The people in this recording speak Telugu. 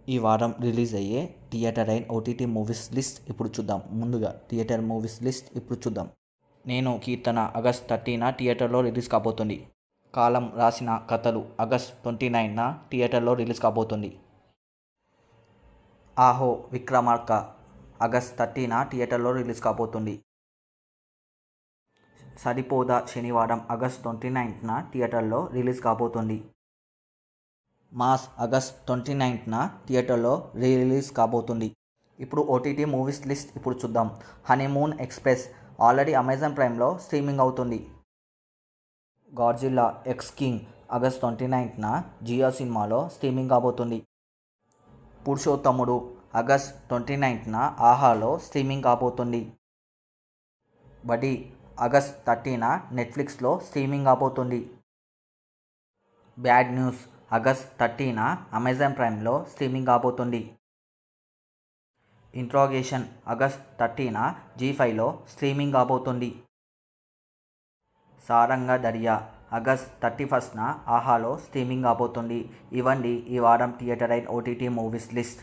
ఈ వారం రిలీజ్ అయ్యే theatre and OTT movies list ఇప్పుడు చూద్దాం. ముందుగా థియేటర్ మూవీస్ లిస్ట్ ఇప్పుడు చూద్దాం. నేను కీర్తన ఆగస్ట్ 30న థియేటర్లో రిలీజ్ కాబోతుంది. కాలం రాసిన కథలు ఆగస్ట్ 29న థియేటర్లో రిలీజ్ కాబోతుంది. ఆహో విక్రమార్క ఆగస్ట్ 30న థియేటర్లో రిలీజ్ కాబోతుంది. సరిపోదా శనివారం ఆగస్ట్ 29న థియేటర్లో రిలీజ్ కాబోతుంది. మాస్ ఆగస్ట్ 29న థియేటర్లో రిలీజ్ కాబోతుంది. ఇప్పుడు ఓటీటీ మూవీస్ లిస్ట్ ఇప్పుడు చూద్దాం. హనీమూన్ ఎక్స్ప్రెస్ ఆల్రెడీ అమెజాన్ ప్రైమ్లో స్ట్రీమింగ్ అవుతుంది. గాడ్జిల్లా ఎక్స్ కింగ్ ఆగస్ట్ 29న జియో సినిమాలో స్ట్రీమింగ్ కాబోతుంది. పురుషోత్తముడు ఆగస్ట్ 29న ఆహాలో స్ట్రీమింగ్ కాబోతుంది. బడీ ఆగస్ట్ 30న నెట్ఫ్లిక్స్లో స్ట్రీమింగ్ కాబోతుంది. బ్యాడ్ న్యూస్ ఆగస్ట్ 30న అమెజాన్ ప్రైమ్లో స్ట్రీమింగ్ కాబోతుంది. ఇంట్రాగేషన్ ఆగస్ట్ 30న జీ5లో స్ట్రీమింగ్ కాబోతుంది. సారంగ దర్యా ఆగస్ట్ 31న ఆహాలో స్ట్రీమింగ్ కాబోతుంది. ఇవ్వండి ఈ వారం theatre and OTT movies list.